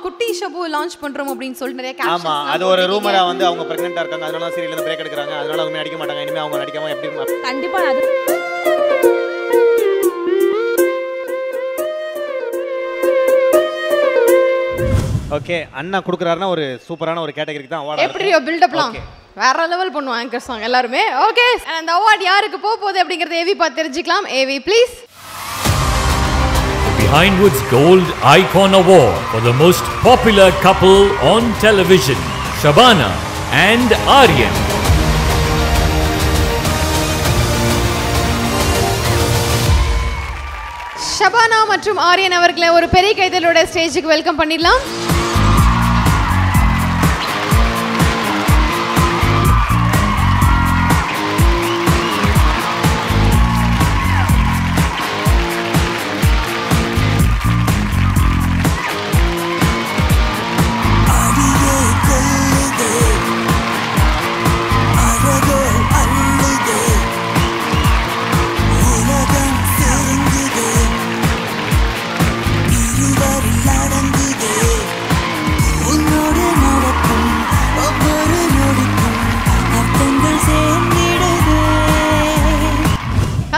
குட்டி ஷபு லான்ச் பண்றோம் அப்படினு சொல்லிட்டு நிறைய கேப்ஷன்ஸ். ஆமா, அது ஒரு ரூமரா வந்து அவங்க பிரெக்னன்ட்டா இருக்காங்க, அதனால தான் சீரியல்ல இருந்து பிரேக் எடுக்கறாங்க, அதனால அவங்க நடிக்க மாட்டாங்க, இனிமே அவங்க நடிக்காம எப்படி? கண்டிப்பா அது ஓகே, அண்ணா குடுக்குறாருன்னா ஒரு சூப்பரான ஒரு கேட்டகரிக்கு தான் அவார்ட். எப்படி பில்ட் அப்லாம் வேற லெவல் பண்ணுவாங்க ஆங்கர்ஸ் வாங்க எல்லாரும். ஓகே, அந்த அவார்ட் யாருக்கு போகுது அப்படிங்கறத ஏவி பார்த்து தெரிஞ்சுக்கலாம். AV please. Behind Woods Gold Icon Award for the most popular couple on television, Shabana and Aryan. Shabana மற்றும் ஆரியன் அவர்களை ஒரு பெரிய கைதலோட ஸ்டேஜுக்கு வெல்கம் பண்ணிடலாம்.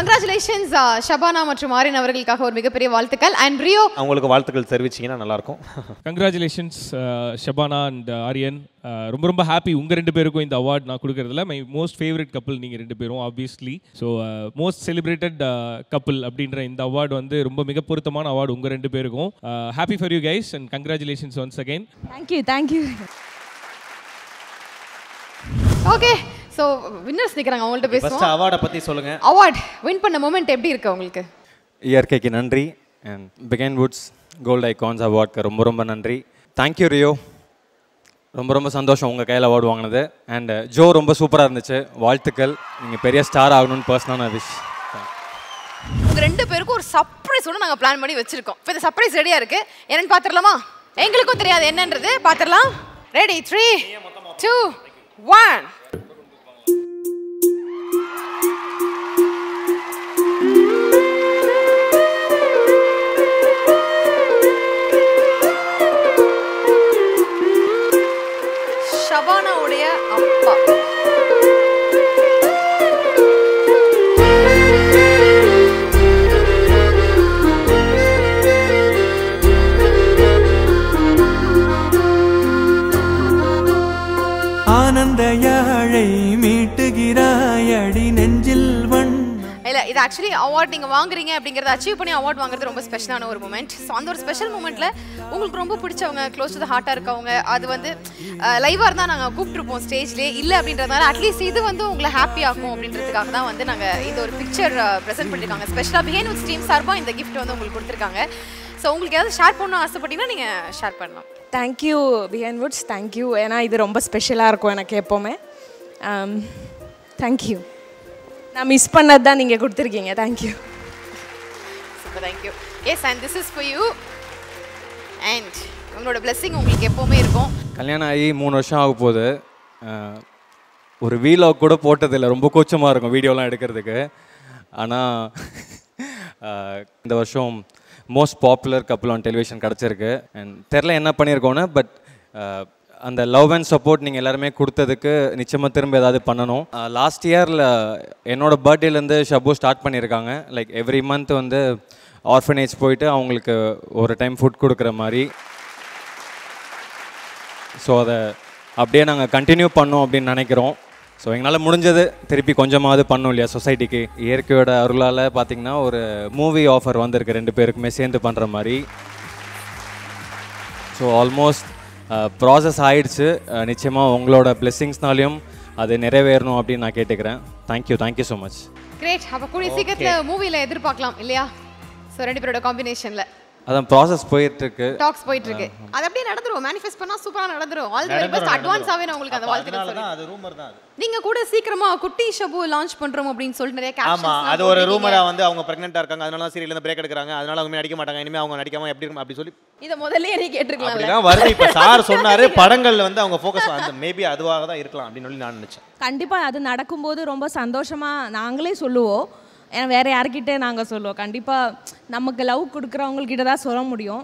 Congratulations ஷபானா மற்றும் ஆரியன் அவர்களுக்காக ஒரு மிகப்பெரிய வாழ்த்துக்கள். அண்ட் ரியோ உங்களுக்கு வாழ்த்துக்கள் தெரிவிச்சீங்கன்னா நல்லா இருக்கும். Congratulations Shabana and Aryan. ரொம்ப ரொம்ப ஹாப்பி உங்க ரெண்டு பேருக்கும் இந்த அவார்ட் நான் கொடுக்கறதுல. மை மோஸ்ட் ஃபேவரட் கப்பிள் நீங்க ரெண்டு பேரும் obviously. So most celebrated couple அப்படின்ற இந்த அவார்டு வந்து ரொம்ப மிக பொருத்தமான அவார்டு உங்க ரெண்டு பேருக்கும். Happy for you guys and congratulations once again. Thank you. Okay, so winners நிற்கிறாங்க, அவங்கள்ட்ட பேசுவோம். ஃபர்ஸ்ட் அவார்டை பற்றி சொல்லுங்க. அவார்ட் வின் பண்ண மொமெண்ட் எப்படி இருக்கு உங்களுக்கு? இயற்கைக்கு நன்றி அண்ட் பிகைன் வுட்ஸ் கோல்ட் ஐகான்ஸ் அவார்டுக்கு ரொம்ப ரொம்ப நன்றி. தேங்க்யூ ரியோ, ரொம்ப ரொம்ப சந்தோஷம் உங்கள் கையில் அவார்டு வாங்கினது. அண்ட் ஜோ ரொம்ப சூப்பராக இருந்துச்சு, வாழ்த்துக்கள். நீங்கள் பெரிய ஸ்டார் ஆகணும்னு பர்சனலாக நான் விஷ். உங்கள் ரெண்டு பேருக்கும் ஒரு சர்ப்ரைஸோட நாங்கள் பிளான் பண்ணி வச்சுருக்கோம். இப்போ இந்த சர்ப்ரைஸ் ரெடியாக இருக்குது, என்னென்னு பார்த்துடலாமா? எங்களுக்கும் தெரியாது என்னன்றது, பார்த்துடலாம். ரெடி 3 2 1. ஷபானாவுடைய அப்பா ஆனந்த யாழை மீட்டுகிறாய் அடி நெஞ்சில் வண். இல்லை, இது ஆக்சுவலி அவார்ட் நீங்கள் வாங்குறீங்க அப்படிங்கிறத அச்சீவ் பண்ணி அவார்ட் வாங்குறது ரொம்ப ஸ்பெஷலான ஒரு மூமெண்ட். ஸோ அந்த ஒரு ஸ்பெஷல் மூமெண்ட்டில் உங்களுக்கு ரொம்ப பிடிச்சவங்க, க்ளோஸ் டு த ஹார்ட்டாக இருக்கவங்க, அது வந்து லைவாக இருந்தால் நாங்கள் கூப்பிட்டுருப்போம் ஸ்டேஜ்லேயே. இல்லை அப்படின்றதுனால அட்லீஸ்ட் இது வந்து உங்களை ஹாப்பி ஆகும் அப்படின்றதுக்காக தான் வந்து நாங்கள் இந்த ஒரு பிக்சர் ப்ரெசென்ட் பண்ணியிருக்காங்க. ஸ்பெஷலாக பிஹைண்ட் வுட்ஸ் டீம் சார்பாக இந்த கிஃப்ட் வந்து உங்களுக்கு கொடுத்துருக்காங்க. ஸோ உங்களுக்கு ஏதாவது ஷேர் பண்ணணும் ஆசைப்பட்டீங்கன்னா நீங்கள் ஷேர் பண்ணலாம். Thank you behind Woods, thank you. ஏன்னா இது ரொம்ப ஸ்பெஷலாக இருக்கும் எனக்கு எப்போவுமே. தேங்க்யூ. நான் மிஸ் பண்ணது தான் நீங்கள் கொடுத்துருக்கீங்க. Thank you. Super, thank you. Yes, and this is for you. And உங்களோட பிளெஸிங் உங்களுக்கு எப்போவுமே இருக்கும். கல்யாணம் ஆகி 3 வருஷம் ஆக போகுது. ஒரு வீலாக் கூட போட்டதில்லை, ரொம்ப கூச்சமாக இருக்கும் வீடியோலாம் எடுக்கிறதுக்கு. ஆனால் இந்த வருஷம் most popular couple on television கிடச்சிருக்கு. அண்ட் தெரில என்ன பண்ணியிருக்கோன்னு, பட் அந்த லவ் அண்ட் சப்போர்ட் நீங்கள் எல்லாருமே கொடுத்ததுக்கு நிச்சயமாக திரும்ப ஏதாவது பண்ணணும். லாஸ்ட் இயரில் என்னோடய பர்த்டேலேருந்து ஷபு ஸ்டார்ட் பண்ணியிருக்காங்க. லைக் எவ்ரி மந்த் வந்து ஆர்ஃபனேஜ் போயிட்டு அவங்களுக்கு ஒரு டைம் ஃபுட் கொடுக்குற மாதிரி. ஸோ அதை அப்படியே நாங்கள் கண்டினியூ பண்ணோம் அப்படின்னு நினைக்கிறோம். ஸோ எங்களால் முடிஞ்சது திருப்பி கொஞ்சமாவது பண்ணோம் இல்லையா சொசைட்டிக்கு. இயற்கையோட அருளால் பார்த்திங்கன்னா ஒரு மூவி ஆஃபர் வந்திருக்கு ரெண்டு பேருக்குமே சேர்ந்து பண்ணுற மாதிரி. ஸோ ஆல்மோஸ்ட் ப்ராசஸ் ஆகிடுச்சு. நிச்சயமாக உங்களோட பிளெஸிங்ஸ்னாலையும் அது நிறைவேறணும் அப்படின்னு நான் கேட்டுக்கிறேன். Thank you so much. கிரேட். அப்போ கூடிய சீக்கிரத்தில் மூவியில் எதிர்பார்க்கலாம் இல்லையா? ஸோ ரெண்டு பேரோட காம்பினேஷனில் அதான் ப்ராசஸ் போயிட்டு இருக்கு, டாக்ஸ் போயிட்டு இருக்கு. அது அப்படியே நடந்துரும், மேனிஃபெஸ்ட் பண்ணா சூப்பரா நடந்துரும். All the very best. அட்வான்ஸாவே நான் உங்களுக்கு அந்த வாழ்த்துக்கள் சொல்றேன். அது ரூமர் தான். நீங்க கூட சீக்கிரமா குட்டி ஷபு லான்ச் பண்றோம் அப்படினு சொல்லிட்டு நிறைய கேப்ஷன்ஸ். ஆமா, அது ஒரு ரூமரா வந்து அவங்க பிரெக்னன்ட்டா இருக்காங்க, அதனால தான் சீரியல்ல இருந்து பிரேக் எடுக்கறாங்க, அதனால அவங்க நடிக்க மாட்டாங்க, இனிமே அவங்க நடிக்காம எப்படி இருக்கும் அப்படி சொல்லி இத முதல்லயே நீ கேட்டிருக்கலாம். அப்படிதான் வருது. இப்ப சார் சொன்னாரு படங்கள்ல வந்து அவங்க ஃபோக்கஸ் அந்த மேபி அதுவாக தான் இருக்கலாம் அப்படி சொல்லி நான் நினைச்சேன். கண்டிப்பா அது நடக்கும்போது ரொம்ப சந்தோஷமா நாங்களே சொல்லுவோம். ஏன்னா வேறு யார்கிட்டே நாங்கள் சொல்லுவோம். கண்டிப்பாக நமக்கு லவ் கொடுக்குறவங்கக்கிட்ட தான் சொல்ல முடியும்.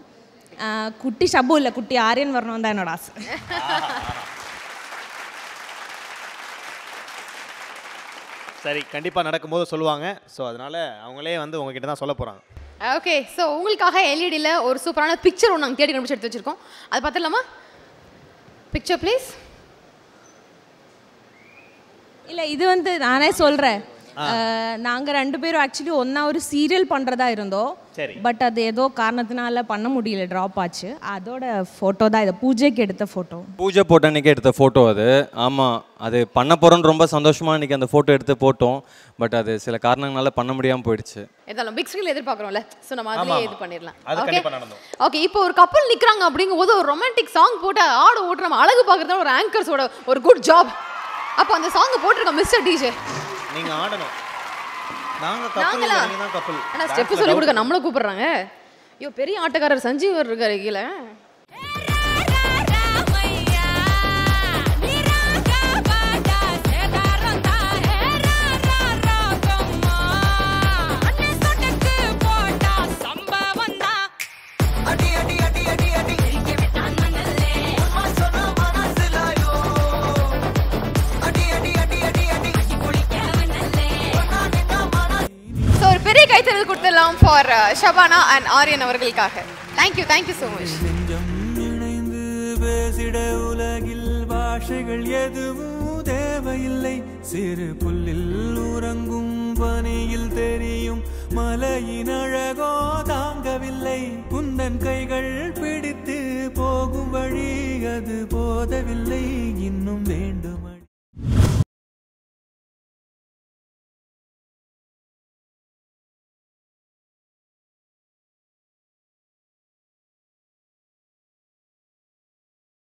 குட்டி ஷபு இல்லை, குட்டி ஆரியன் வரணும் தான் என்னோட ஆசை. சரி, கண்டிப்பாக நடக்கும்போது சொல்லுவாங்க. ஸோ அதனால் அவங்களே வந்து உங்ககிட்ட தான் சொல்ல போகிறாங்க. ஓகே, ஸோ உங்களுக்காக எல்இடியில் ஒரு சூப்பரான பிக்சர் ஒன்று நாங்கள் தேடி கண்டுபிடிச்சு எடுத்து வச்சுருக்கோம். அது பார்த்துடலாமா? Picture please. இல்லை, இது வந்து நானே சொல்கிறேன். நாங்கள் 2 பேரும் ஆக்சுவலி ஒன்றா ஒரு சீரியல் பண்ணுறதா இருந்தோம். பட் அது ஏதோ காரணத்தினால பண்ண முடியல, ட்ராப் ஆச்சு. அதோட ஃபோட்டோ தான் இது, பூஜைக்கு எடுத்த ஃபோட்டோ. பூஜை போட்ட அன்றைக்கி எடுத்த ஃபோட்டோ அது. ஆமாம், அது பண்ண போகிறோன்னு ரொம்ப சந்தோஷமாக இன்றைக்கி அந்த ஃபோட்டோ எடுத்து போட்டோம். பட் அது சில காரணங்களால பண்ண முடியாமல் போயிடுச்சு. எதாலும் பிக் ஸ்க்ரீனில் எதிர்பார்க்குறோம்ல, ஸோ நம்ம அதிலே இது பண்ணிடலாம். ஓகே, இப்போ ஒரு கப்பல் நிற்கிறாங்க அப்படிங்கும்போது ஒரு ரொமான்டிக் சாங் போட்டு ஆடு ஓட்டு நம்ம அழகு பார்க்குறதுல ஒரு ஆங்கர்ஸோட ஒரு குட் ஜாப். அப்போ அந்த சாங் போட்டிருக்கோம் மிஸ்டர் டிஜே. நீங்க ஆடணும். நாங்க கப்பல், நீங்க தான் கப்பல். انا ஸ்டெப் சொல்லி கொடுக்க நம்மள கூப்பிடுறாங்க. ஐயோ, பெரிய ஆட்டக்காரர் சஞ்சீவர் இருக்காரு கீழ. பெரிய கைத்தறல் கொடுத்துடலாம் ஃபார் ஷபானா அண்ட் ஆரியன் அவர்களுக்காக. Thank you so much. இணைந்து பேசிட உலகில் பாஷைகள் எதுவும் தேவையில்லை. சிறு புல்லில் உறங்கும் பனியில் தெரியும் மலையின் அழகோ தாங்கவில்லை. குந்தன் கைகள் பிடித்து போகும் வழி அது போதவில்லை. இன்னும்